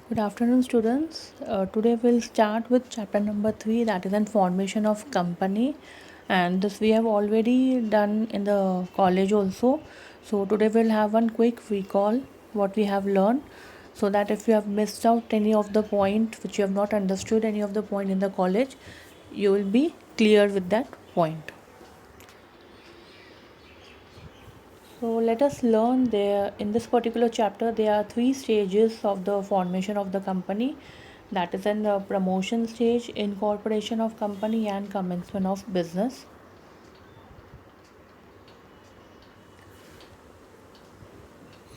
Good afternoon, students. Today we'll start with chapter number 3, that is, in formation of company, and this we have already done in the college also. So today we'll have one quick recall what we have learned, so that if you have missed out any of the point which you have not understood any of the point in the college, you will be clear with that point. So let us learn there in this particular chapter there are three stages of the formation of the company, that is in the promotion stage, incorporation of company and commencement of business.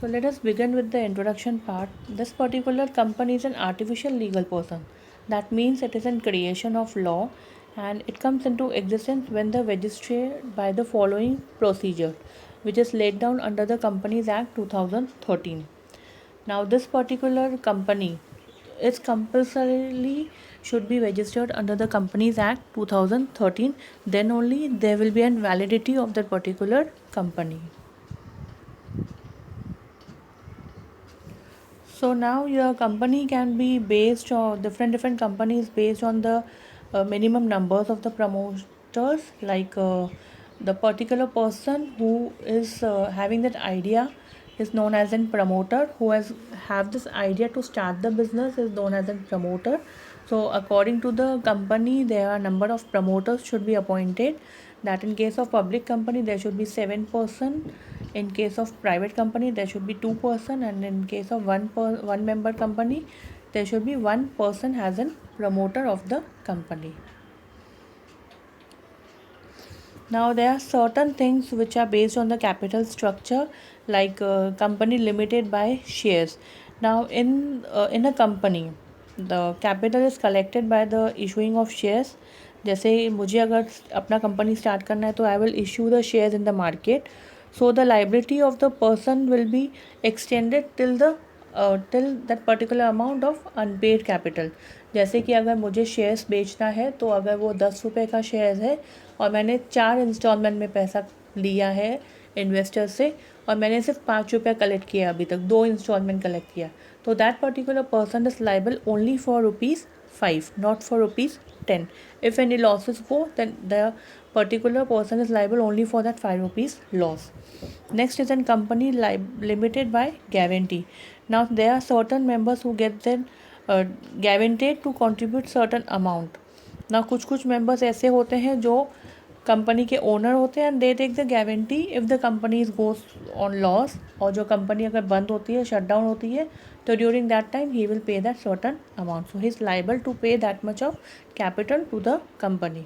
So let us begin with the introduction part. This particular company is an artificial legal person. That means it is in creation of law and it comes into existence when the registered by the following procedure, which is laid down under the Companies Act 2013. Now this particular company is compulsorily should be registered under the Companies Act 2013, then only there will be a validity of that particular company. So now your company can be based on different companies based on the minimum numbers of the promoters, like the particular person who is having that idea is known as a promoter, who has have this idea to start the business is known as a promoter. So according to the company there are number of promoters should be appointed, that in case of public company there should be 7%, in case of private company there should be 2%, and in case of one member company there should be one person as a promoter of the company. Now there are certain things which are based on the capital structure, like company limited by shares. Now in a company the capital is collected by the issuing of shares. जैसे मुझे अगर अपना company start करना है तो I will issue the shares in the market. So the liability of the person will be extended till that particular amount of unpaid capital. जैसे कि अगर मुझे शेयर्स बेचना है तो अगर वो 10 रुपये का शेयर है और मैंने 4 इंस्टॉलमेंट में पैसा लिया है इन्वेस्टर से और मैंने सिर्फ 5 रुपया कलेक्ट किया, अभी तक 2 इंस्टॉलमेंट कलेक्ट किया, तो that particular person is liable only for rupees 5, not for rupees 10. If any losses go, then the particular person is liable only for that 5 rupees loss. Next is a company limited by guarantee. Now there are certain members who get their guaranteed to contribute certain amount. Now कुछ members ऐसे होते हैं जो company के owner होते हैं and they take the guarantee if the company is goes on loss, और जो कंपनी अगर बंद होती है, शट डाउन होती है, तो during that time he will pay that certain amount, so he is liable to pay that much of capital to the company.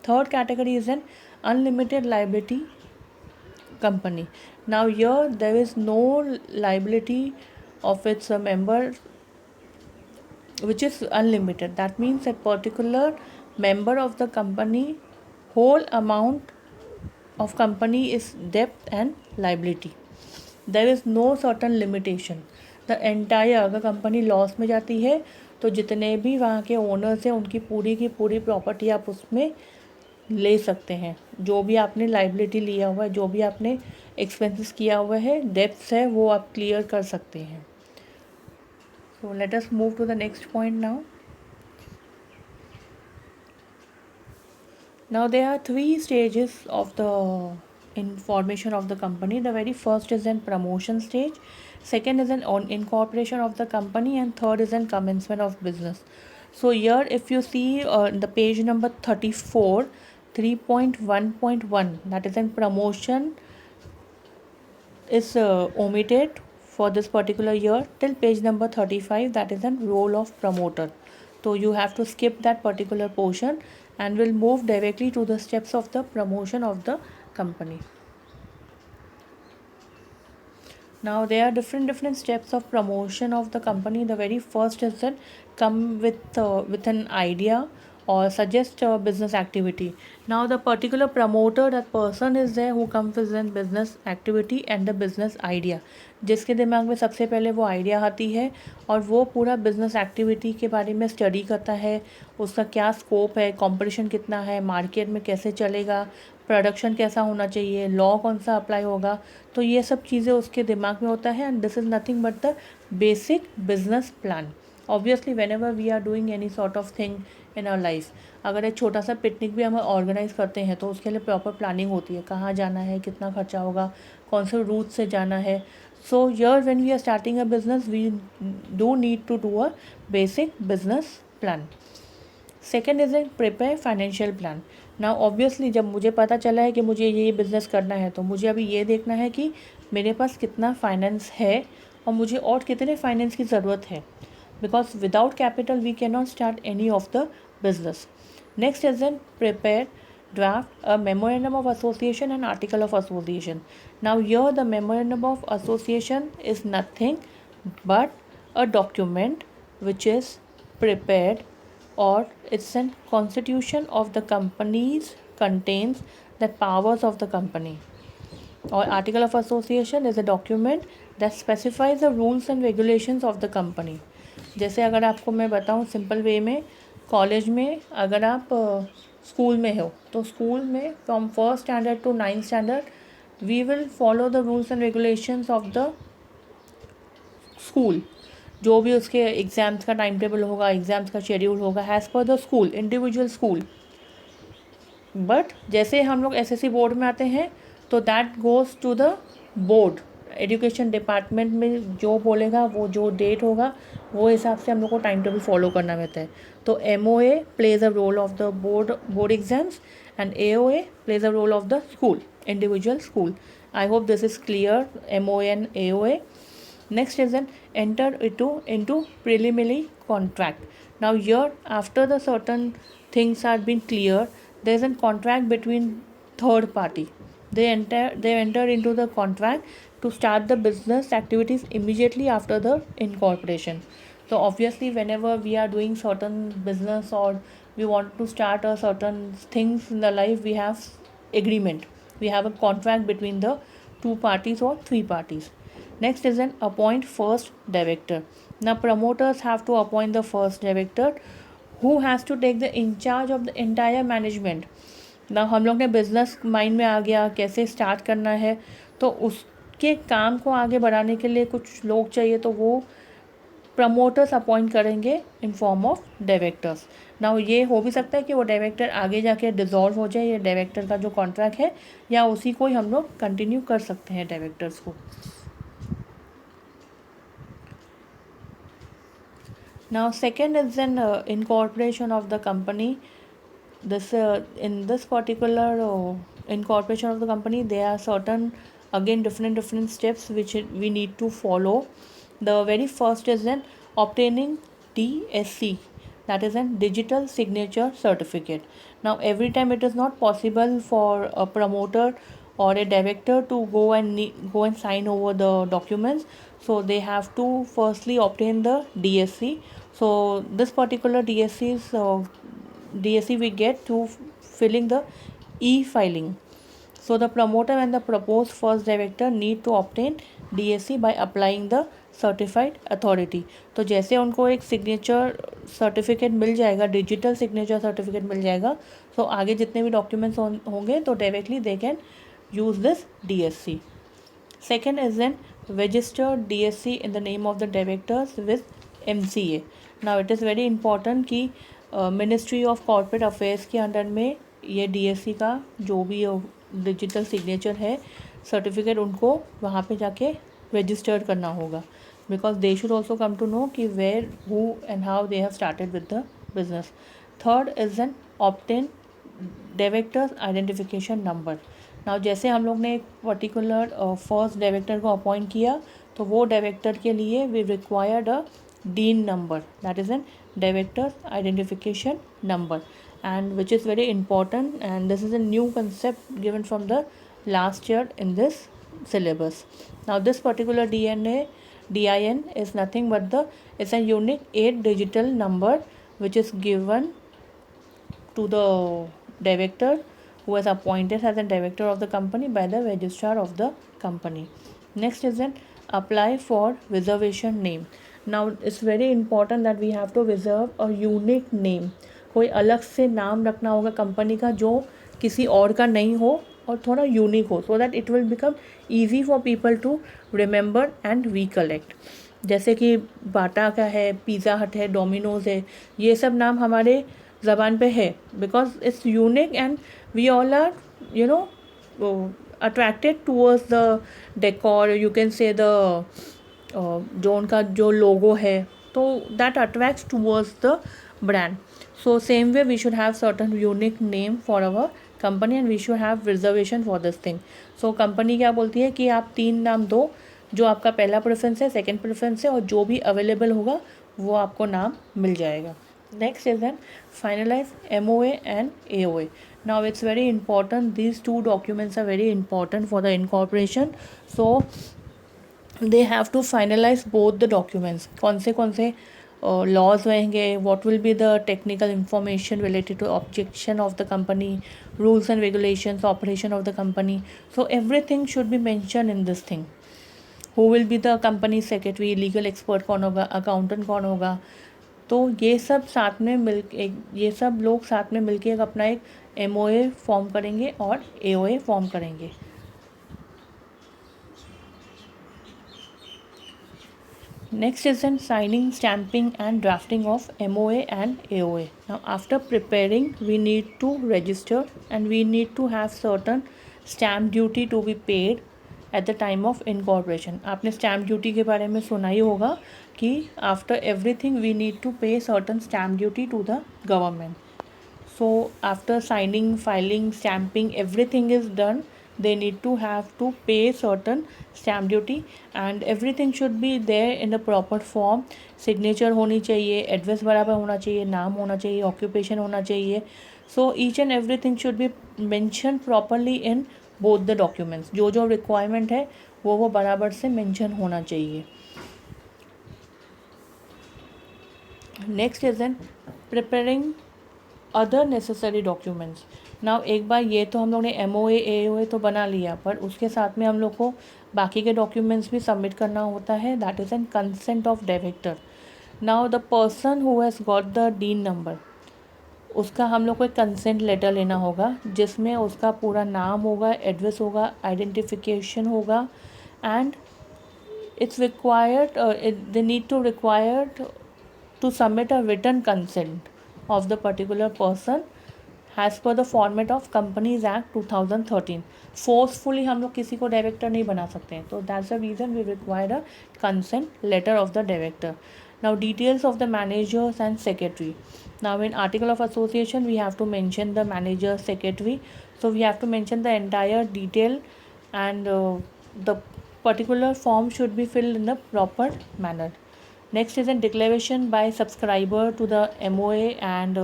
Third category is an unlimited liability company. Now here there is no liability of its a member which is unlimited. That means that particular member of the company whole amount of company is debt and liability. There is no certain limitation. The entire अगर company loss में जाती है तो जितने भी वहाँ के owners हैं उनकी पूरी की पूरी प्रॉपर्टी आप उसमें ले सकते हैं. जो भी आपने लाइबिलिटी लिया हुआ है, जो भी आपने एक्सपेंसेस किया हुआ है, डेब्ट्स है, वो आप क्लियर कर सकते हैं. So let us move to the next point now. Now there are three stages of the formation of the company. The very first is in promotion stage, second is in incorporation of the company, and third is in commencement of business. So here if you see the page number 34, 3.1.1, that is in promotion is omitted for this particular year till page number 35, that is in role of promoter. So you have to skip that particular portion and will move directly to the steps of the promotion of the company. Now there are different steps of promotion of the company. The very first is that come with an idea or suggest a business activity. Now the particular promoter, that person is there who comes with a business activity and the business idea. जिसके दिमाग में सबसे पहले वो idea आती है और वो पूरा बिजनेस एक्टिविटी के बारे में स्टडी करता है, उसका क्या स्कोप है, कंपटीशन कितना है, मार्केट में कैसे चलेगा, प्रोडक्शन कैसा होना चाहिए, लॉ कौन सा अप्लाई होगा, तो ये सब चीज़ें उसके दिमाग में होता है. And this is nothing but the basic business plan. Obviously whenever we are doing any sort of thing in our life, अगर एक छोटा सा पिकनिक भी हम ऑर्गेनाइज करते हैं तो उसके लिए प्रॉपर प्लानिंग होती है, कहाँ जाना है, कितना खर्चा होगा, कौन से रूट से जाना है. So yeah when we are starting a business we do need to do a basic business plan. Second is a prepare financial plan. Now obviously जब मुझे पता चला है कि मुझे ये बिज़नेस करना है तो मुझे अभी ये देखना है कि मेरे पास कितना फाइनेंस है और मुझे और कितने फाइनेंस की ज़रूरत है, because without capital we cannot start any of the business. Next is then prepare draft a memorandum of association and article of association. Now here the memorandum of association is nothing but a document which is prepared, or it's a constitution of the companies contains the powers of the company. Or article of association is a document that specifies the rules and regulations of the company. जैसे अगर आपको मैं बताऊँ simple way में, college में अगर आप school में हो तो स्कूल में from first standard to 9th standard we will follow the rules and regulations of the school. जो भी उसके एग्ज़ाम्स का टाइम टेबल होगा, एग्ज़ाम्स का शेड्यूल होगा, as per the school, individual school. But जैसे हम लोग एसएससी बोर्ड में आते हैं तो that goes to the board, education department में जो बोलेगा, वो जो डेट होगा वो हिसाब से हम लोग को टाइम टेबल फॉलो करना रहता है. तो MOA plays a role of the board exams and AOA plays a role of the school, individual school. I hope this is clear, MOA and AOA. Next is then enter into preliminary contract. Now here after the certain things are been clear, there is a contract between third party. They enter into the contract to start the business activities immediately after the incorporation. So obviously whenever we are doing certain business or we want to start a certain things in the life, we have agreement, we have a contract between the two parties or three parties. Next is an appoint first director. Now promoters have to appoint the first director who has to take the in charge of the entire management. Now हम लोग ने business mind में आ गया कैसे start करना है, तो उसके काम को आगे बढ़ाने के लिए कुछ लोग चाहिए, तो वो प्रमोटर्स अपॉइंट करेंगे in form of directors. Now ये हो भी सकता है कि वो डायरेक्टर आगे जाके डिज़ोल्व हो जाए, ये डायरेक्टर का जो कॉन्ट्रैक्ट है, या उसी को ही हम लोग कंटिन्यू कर सकते हैं डायरेक्टर्स को. Now second is an incorporation of the company. This in this particular incorporation of the company, there are certain again different steps which we need to follow. The very first is then obtaining DSC, that is a digital signature certificate. Now every time it is not possible for a promoter or a director to go and sign over the documents, so they have to firstly obtain the DSC. So this particular DSC we get to filling the e-filing. So the promoter and the proposed first director need to obtain DSC by applying the certified authority. तो जैसे उनको एक signature certificate मिल जाएगा, digital signature certificate मिल जाएगा, तो आगे जितने भी डॉक्यूमेंट्स होंगे तो directly they can use this DSC. Second is an registered DSC in the name of the directors with MCA. Now it is very important कि मिनिस्ट्री ऑफ कॉर्पोरेट अफेयर्स के under में ये DSC का जो भी digital signature है certificate उनको वहाँ पे जाके रजिस्टर्ड करना होगा, because they should also come to know कि where, who and how they have started with the business. Third is an obtain directors identification number. Now जैसे हम लोग ने एक पर्टिकुलर फर्स्ट डायरेक्टर को अपॉइंट किया, तो वो डायरेक्टर के लिए we required a DIN number, that is an directors identification number, and which is very important, and this is a new concept given from the last year in this syllabus. Now this particular DIN is nothing but it's a unique 8-digit number which is given to the director who is appointed as a director of the company by the registrar of the company. Next is an apply for reservation name. Now it's very important that we have to reserve a unique name. कोई अलग से नाम रखना होगा company का जो किसी और का नहीं हो और थोड़ा यूनिक हो, so that it will become easy for people to remember and recollect. जैसे कि बाटा का है, पिज़्ज़ा हट है, डोमिनोज़ है, ये सब नाम हमारे ज़बान पे है because it's unique and we all are you know attracted towards the decor, you can say the जो उनका जो लोगो है, तो that attracts towards the brand. So same way we should have certain unique name for our company and we should have reservation for this thing. So company क्या बोलती है कि आप 3 नाम दो, जो आपका पहला प्रेफरेंस है, सेकंड प्रेफरेंस है, और जो भी अवेलेबल होगा वो आपको नाम मिल जाएगा. Next is then finalize MOA and AOA. Now it's very important, these two documents are very important for the incorporation. So they have to finalize both the documents. कौन से laws रहेंगे, what will be the technical information related to objection of the company, rules and regulations, operation of the company. So everything should be mentioned in this thing. Who will be the company secretary, legal expert कौन होगा, accountant कौन होगा. तो ये सब साथ में ये सब लोग साथ में मिलके अपना एक MOA फॉर्म करेंगे और AOA फॉर्म करेंगे. Next is then signing, stamping and drafting of MOA and AOA. Now after preparing, we need to register and we need to have certain stamp duty to be paid at the time of incorporation. आपने stamp duty के बारे में सुना ही होगा कि after everything we need to pay certain stamp duty to the government. So after signing, filing, stamping, everything is done, they need to have to pay certain stamp duty and everything should be there in the proper form. Signature होनी चाहिए, address बराबर होना चाहिए, नाम होना चाहिए, occupation होना चाहिए. So each and everything should be mentioned properly in both the documents. जो जो requirement है वो बराबर से mention होना चाहिए. Next is then preparing other necessary documents. Now एक बार ये तो हम लोग ने MOA AOA तो बना लिया, पर उसके साथ में हम लोग को बाकी के डॉक्यूमेंट्स भी सबमिट करना होता है. That is N consent of director. Now the person who has got the dean number, उसका हम लोग को एक कंसेंट लेटर लेना होगा जिसमें उसका पूरा नाम होगा, एड्रेस होगा, आइडेंटिफिकेशन होगा and it's required they need to required to submit a written consent of the particular person as per the format of Companies Act 2013. Forcefully हम लोग किसी को डायरेक्टर नहीं बना सकते हैं, तो that's the reason we require a consent letter of the director. Now details of the managers and secretary. Now in article of association we have to mention the manager, secretary, so we have to mention the entire detail and the particular form should be filled in the proper manner. Next is a declaration by subscriber to the MOA and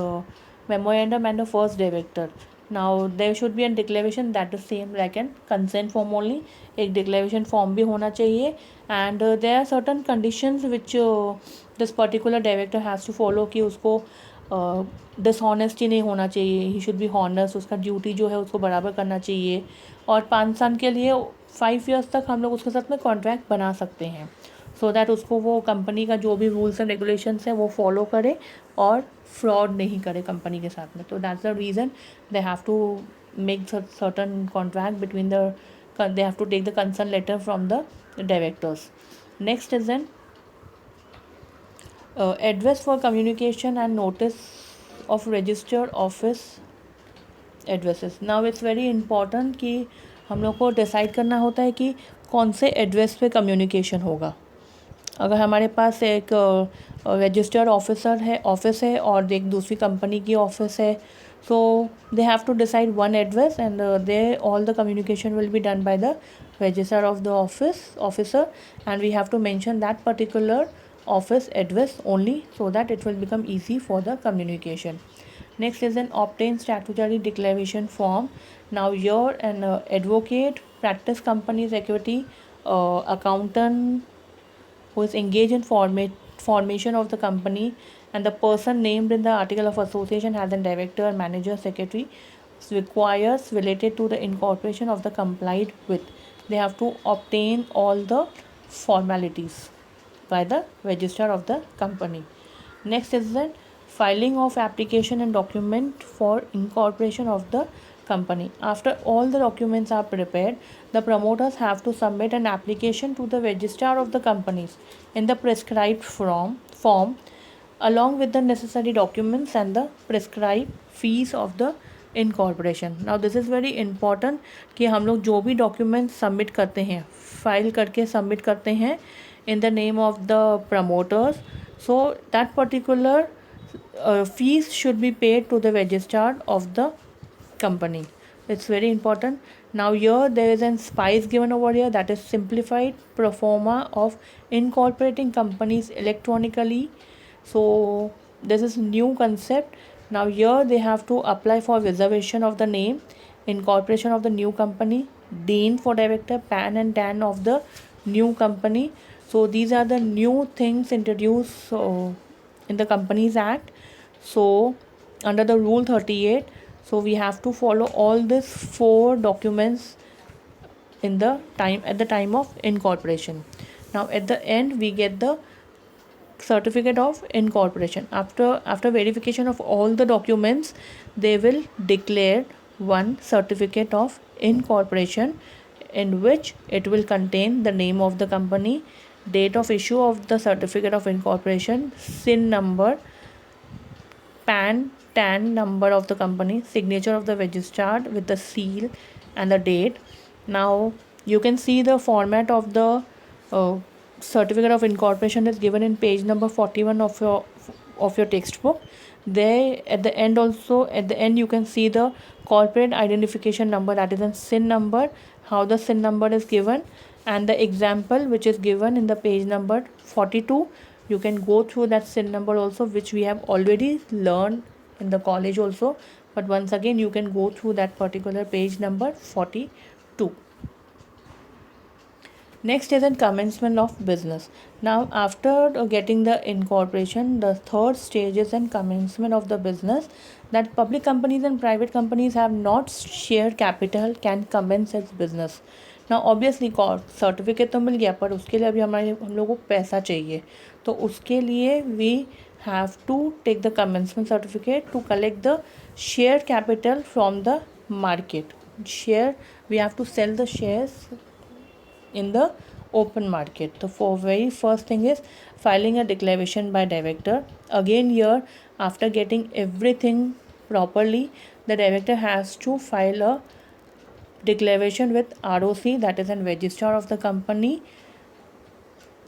memorandum and the first director. Now there should be a declaration that is same like an consent form only. एक declaration form भी होना चाहिए and there are certain conditions which this particular director has to follow कि उसको dishonesty नहीं होना चाहिए. He should be honest, उसका ड्यूटी जो है उसको बराबर करना चाहिए और 5 साल के लिए 5 ईयर्स तक हम लोग उसके साथ में कॉन्ट्रैक्ट बना सकते हैं. सो दैट उसको वो कंपनी का जो भी रूल्स एंड रेगुलेशंस है वो फॉलो करे और फ्रॉड नहीं करे कंपनी के साथ में. तो that's the reason they have to make certain contract between the they have to take the consent letter from the directors. Next is then address for communication and notice of registered office addresses. Now it's very important कि हम लोग को decide करना होता है कि कौन से एड्रेस पे कम्युनिकेशन होगा. अगर हमारे पास एक रजिस्टर्ड ऑफिस है और एक दूसरी कंपनी की ऑफिस है, so they have to decide one address and all the communication will be done by the registrar of the officer and we have to mention that particular office address only so that it will become easy for the communication. Next is an obtain statutory declaration form. Now here an advocate, practice company's equity, accountant who is engaged in formation of the company and the person named in the article of association as a director, manager, secretary requires related to the incorporation of the complied with. They have to obtain all the formalities by the registrar of the company. Next is the filing of application and document for incorporation of the company. After all the documents are prepared, the promoters have to submit an application to the registrar of the companies in the prescribed form along with the necessary documents and the prescribed fees of the incorporation. Now this is very important कि हम लोग जो भी document submit करते हैं, file करके submit करते हैं in the name of the promoters, so that particular fees should be paid to the registrar of the company. It's very important. Now here there is an spice given over here, that is simplified pro forma of incorporating companies electronically. So this is new concept. Now here they have to apply for reservation of the name, incorporation of the new company, dean for director, PAN and TAN of the new company. So these are the new things introduced in the Companies Act. So under the Rule 38, so we have to follow all these 4 documents at the time of incorporation. Now at the end we get the certificate of incorporation. After verification of all the documents, they will declare one certificate of incorporation in which it will contain the name of the company, date of issue of the certificate of incorporation, SIN number, PAN, TAN number of the company, signature of the registrar with the seal and the date. Now you can see the format of the certificate of incorporation is given in page number 41 of your textbook. There at the end you can see the corporate identification number, that is a SIN number, how the SIN number is given, and the example which is given in the page number 42. You can go through that SIN number also, which we have already learned in the college also, but once again you can go through that particular page number 42. Next is in commencement of business. Now after getting the incorporation, the third stage is in commencement of the business, that public companies and private companies have not share capital can commence its business. Now obviously certificate तो मिल गया, पर उसके लिए अभी हम लोगों को पैसा चाहिए, तो उसके लिए we have to take the commencement certificate to collect the share capital from the market. We have to sell the shares in the open market. The very first thing is filing a declaration by director. Again here, after getting everything properly, the director has to file a declaration with ROC, that is a registrar of the company,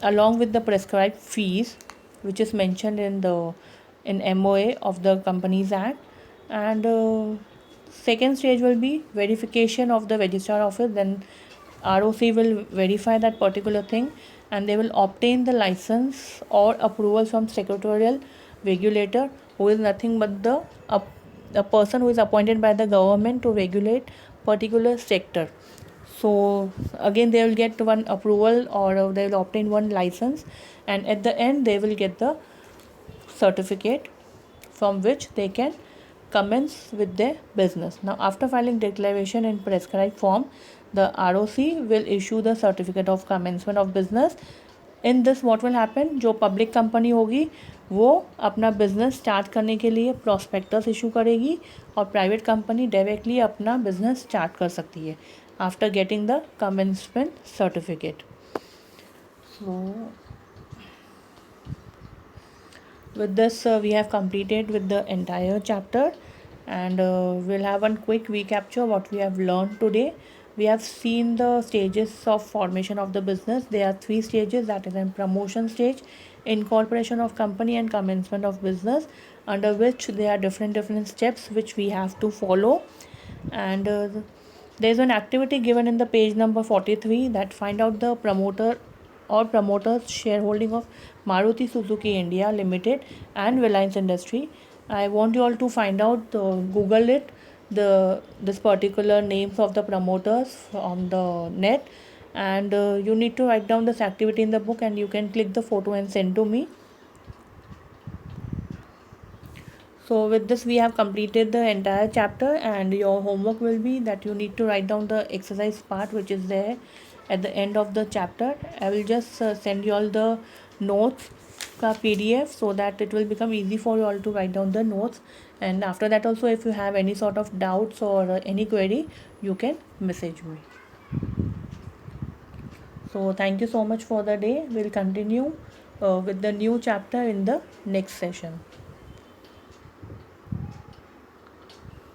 along with the prescribed fees which is mentioned in MOA of the Companies Act. And second stage will be verification of the registrar office. Then ROC will verify that particular thing, and they will obtain the license or approval from secretarial regulator, who is nothing but the person who is appointed by the government to regulate particular sector. So again they will get one approval, or they will obtain one license, and at the end they will get the certificate from which they can commence with their business. Now after filing declaration in prescribed form, the ROC will issue the certificate of commencement of business. In this what will happen, जो public company होगी वो अपना business start करने के लिए prospectus issue करेगी, और private company directly अपना बिजनेस स्टार्ट कर सकती है after getting the commencement certificate. So with this we have completed with the entire chapter, and we'll have one quick recapture what we have learned today. We have seen the stages of formation of the business. There are 3 stages, that is in promotion stage, incorporation of company, and commencement of business, under which there are different steps which we have to follow. And there is an activity given in the page number 43, that find out the promoter or promoters shareholding of Maruti Suzuki India Limited and Reliance Industry. I want you all to find out, Google it, this particular names of the promoters on the net, and you need to write down this activity in the book, and you can click the photo and send to me. So with this we have completed the entire chapter, and your homework will be that you need to write down the exercise part which is there at the end of the chapter. I will just send you all the notes का PDF, so that it will become easy for you all to write down the notes And after that also, if you have any sort of doubts or any query, you can message me. So thank you so much for the day. We'll continue with the new chapter in the next session.